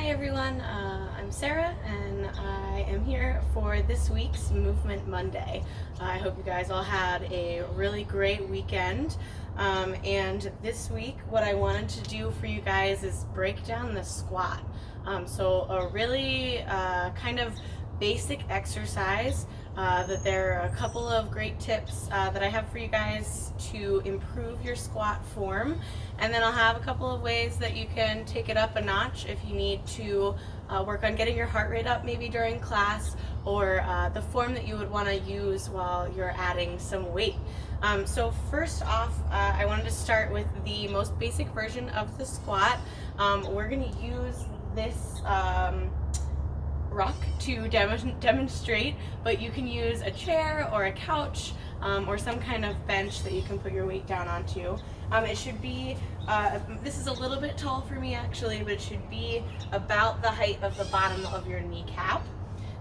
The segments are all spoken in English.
Hi everyone, I'm Sarah and I am here for this week's Movement Monday. I hope you guys all had a really great weekend. And this week what I wanted to do for you guys is break down the squat. So a really kind of basic exercise that there are a couple of great tips that I have for you guys to improve your squat form, and then I'll have a couple of ways that you can take it up a notch if you need to work on getting your heart rate up maybe during class, or the form that you would want to use while you're adding some weight. So first off, I wanted to start with the most basic version of the squat. We're going to use this rock to demonstrate, but you can use a chair or a couch or some kind of bench that you can put your weight down onto. It should be, this is a little bit tall for me actually, but it should be about the height of the bottom of your kneecap.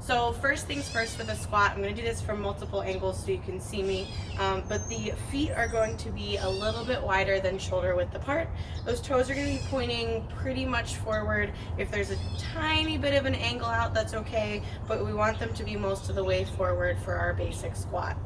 So first things first for the squat, I'm going to do this from multiple angles so you can see me, but the feet are going to be a little bit wider than shoulder width apart. Those toes are going to be pointing pretty much forward. If there's a tiny bit of an angle out, that's okay, but we want them to be most of the way forward for our basic squat.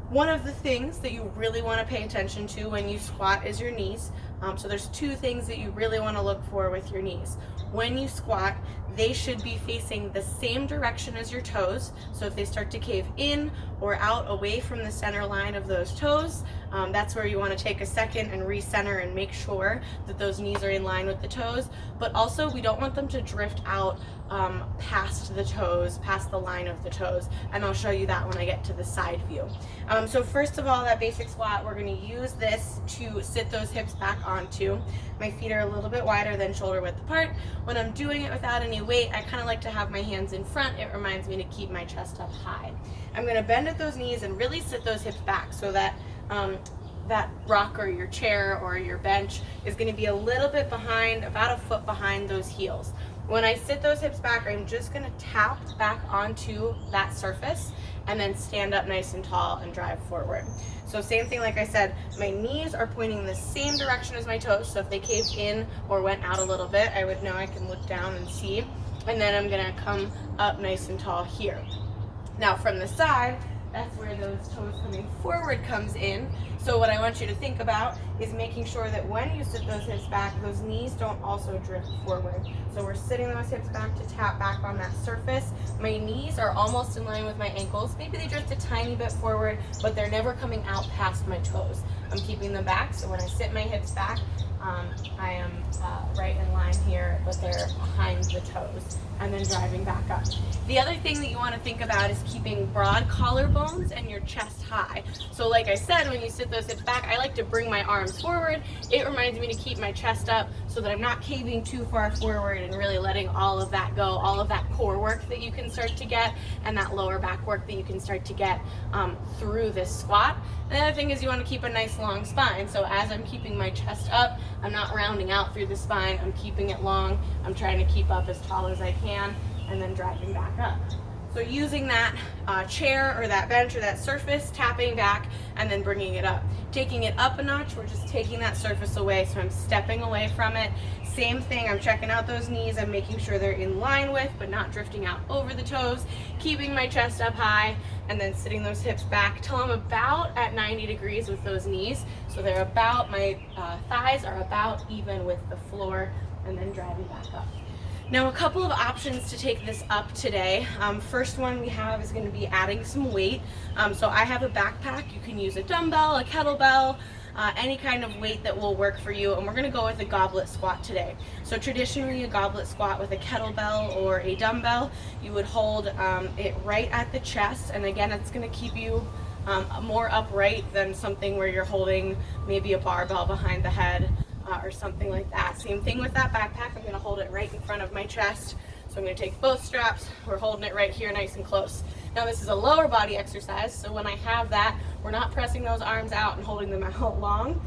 One of the things that you really want to pay attention to when you squat is your knees. So there's two things that you really want to look for with your knees. When you squat, they should be facing the same direction as your toes. So if they start to cave in or out away from the center line of those toes, that's where you want to take a second and recenter and make sure that those knees are in line with the toes. But also we don't want them to drift out past the toes, past the line of the toes. And I'll show you that when I get to the side view. So first of all, that basic squat, we're going to use this to sit those hips back onto. My feet are a little bit wider than shoulder width apart. When I'm doing it without any weight, I kind of like to have my hands in front. It reminds me to keep my chest up high. I'm going to bend at those knees and really sit those hips back so that that rock or your chair or your bench is going to be a little bit behind, about a foot behind those heels. When I sit those hips back, I'm just going to tap back onto that surface and then stand up nice and tall and drive forward. So same thing, like I said, my knees are pointing the same direction as my toes, so if they caved in or went out a little bit, I would know. I can look down and see, and then I'm going to come up nice and tall here. Now from the side, that's where those toes coming forward comes in. So what I want you to think about is making sure that when you sit those hips back, those knees don't also drift forward. So we're sitting those hips back to tap back on that surface. My knees are almost in line with my ankles. Maybe they drift a tiny bit forward, but they're never coming out past my toes. I'm keeping them back, so when I sit my hips back, I am right in line here, but they're behind the toes, and then driving back up. The other thing that you want to think about is keeping broad collarbones and your chest high. So like I said, when you sit those hips back, I like to bring my arms forward. It reminds me to keep my chest up so that I'm not caving too far forward and really letting all of that go, all of that core work that you can start to get and that lower back work that you can start to get through this squat. And the other thing is you want to keep a nice long spine. So as I'm keeping my chest up, I'm not rounding out through the spine, I'm keeping it long, I'm trying to keep up as tall as I can, and then driving back up. So using that chair or that bench or that surface, tapping back and then bringing it up. Taking it up a notch, we're just taking that surface away, so I'm stepping away from it. Same thing, I'm checking out those knees, I'm making sure they're in line with, but not drifting out over the toes, keeping my chest up high, and then sitting those hips back till I'm about at 90 degrees with those knees. So they're about, my thighs are about even with the floor, and then driving back up. Now a couple of options to take this up today. First one we have is going to be adding some weight. So I have a backpack. You can use a dumbbell, a kettlebell, any kind of weight that will work for you, and we're going to go with a goblet squat today. So traditionally a goblet squat with a kettlebell or a dumbbell, you would hold it right at the chest, and again it's going to keep you more upright than something where you're holding maybe a barbell behind the head or something like that. Same thing with that backpack, I'm going to hold it right in front of my chest. So I'm going to take both straps, we're holding it right here nice and close. Now this is a lower body exercise, so when I have that, we're not pressing those arms out and holding them out long.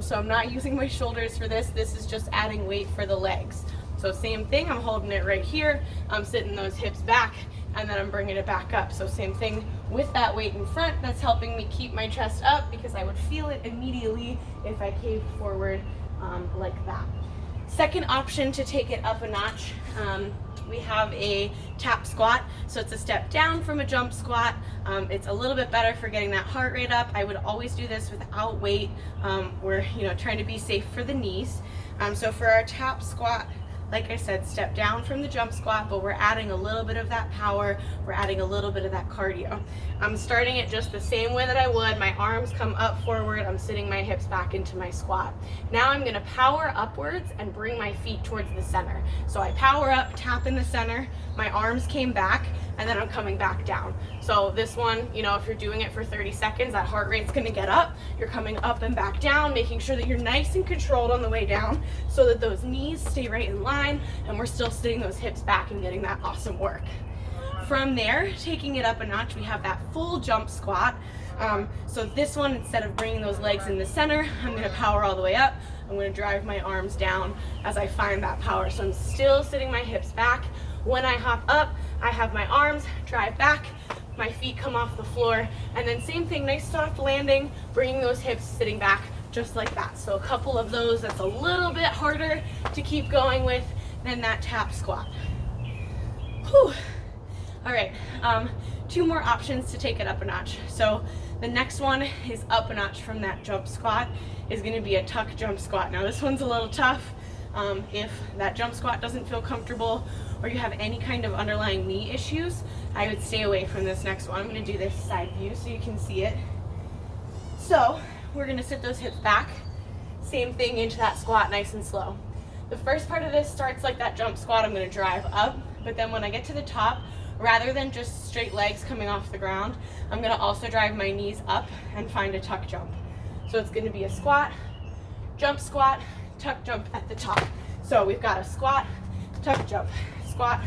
So I'm not using my shoulders for this, this is just adding weight for the legs. So same thing, I'm holding it right here, I'm sitting those hips back, and then I'm bringing it back up. So same thing with that weight in front, that's helping me keep my chest up because I would feel it immediately if I caved forward like that. Second option to take it up a notch, we have a tap squat. So it's a step down from a jump squat. It's a little bit better for getting that heart rate up. I would always do this without weight. We're trying to be safe for the knees. So for our tap squat, like I said, step down from the jump squat, but we're adding a little bit of that power. We're adding a little bit of that cardio. I'm starting it just the same way that I would. My arms come up forward. I'm sitting my hips back into my squat. Now I'm gonna power upwards and bring my feet towards the center. So I power up, tap in the center, my arms came back, and then I'm coming back down. So this one, if you're doing it for 30 seconds, that heart rate's gonna get up. You're coming up and back down, making sure that you're nice and controlled on the way down so that those knees stay right in line and we're still sitting those hips back and getting that awesome work. From there, taking it up a notch, we have that full jump squat. So this one, instead of bringing those legs in the center, I'm gonna power all the way up. I'm gonna drive my arms down as I find that power. So I'm still sitting my hips back. When I hop up, I have my arms drive back, my feet come off the floor, and then same thing, nice soft landing, bringing those hips sitting back just like that. So a couple of those that's a little bit harder to keep going with than that tap squat. Whew. All right, 2 more options to take it up a notch. So the next one is up a notch from that jump squat, is gonna be a tuck jump squat. Now this one's a little tough. If that jump squat doesn't feel comfortable or you have any kind of underlying knee issues, I would stay away from this next one. I'm gonna do this side view so you can see it. So we're gonna sit those hips back, same thing into that squat nice and slow. The first part of this starts like that jump squat. I'm gonna drive up, but then when I get to the top, rather than just straight legs coming off the ground, I'm gonna also drive my knees up and find a tuck jump. So it's gonna be a squat, tuck jump at the top. So we've got a squat, tuck jump, squat,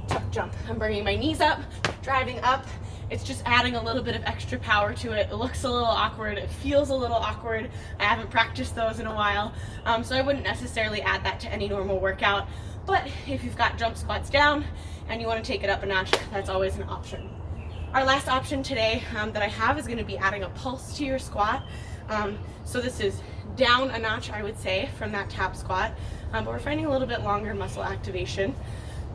tuck jump. I'm bringing my knees up, driving up. It's just adding a little bit of extra power to it. It looks a little awkward. It feels a little awkward. I haven't practiced those in a while. So I wouldn't necessarily add that to any normal workout. But if you've got jump squats down and you want to take it up a notch, that's always an option. Our last option today that I have is going to be adding a pulse to your squat. So this is down a notch, I would say, from that tap squat, but we're finding a little bit longer muscle activation.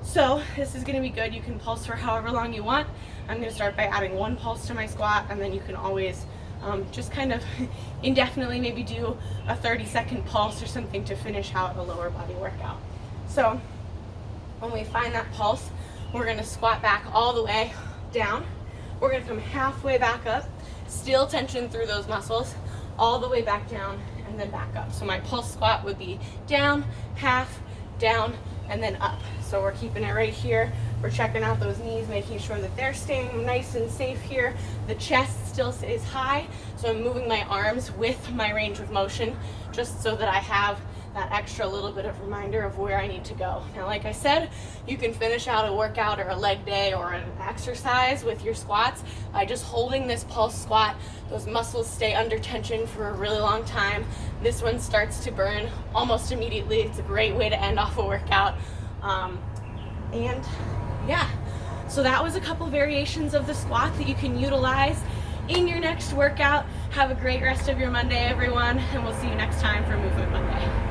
So this is going to be good. You can pulse for however long you want. I'm going to start by adding 1 pulse to my squat, and then you can always just kind of indefinitely maybe do a 30-second pulse or something to finish out a lower body workout. So when we find that pulse, we're going to squat back all the way down. We're going to come halfway back up, still tension through those muscles, all the way back down and then back up. So my pulse squat would be down, half, down, and then up. So we're keeping it right here. We're checking out those knees, making sure that they're staying nice and safe here. The chest still is high, so I'm moving my arms with my range of motion just so that I have that extra little bit of reminder of where I need to go. Now, like I said, you can finish out a workout or a leg day or an exercise with your squats by just holding this pulse squat. Those muscles stay under tension for a really long time. This one starts to burn almost immediately. It's a great way to end off a workout. And yeah, so that was a couple variations of the squat that you can utilize in your next workout. Have a great rest of your Monday, everyone, and we'll see you next time for Movement Monday.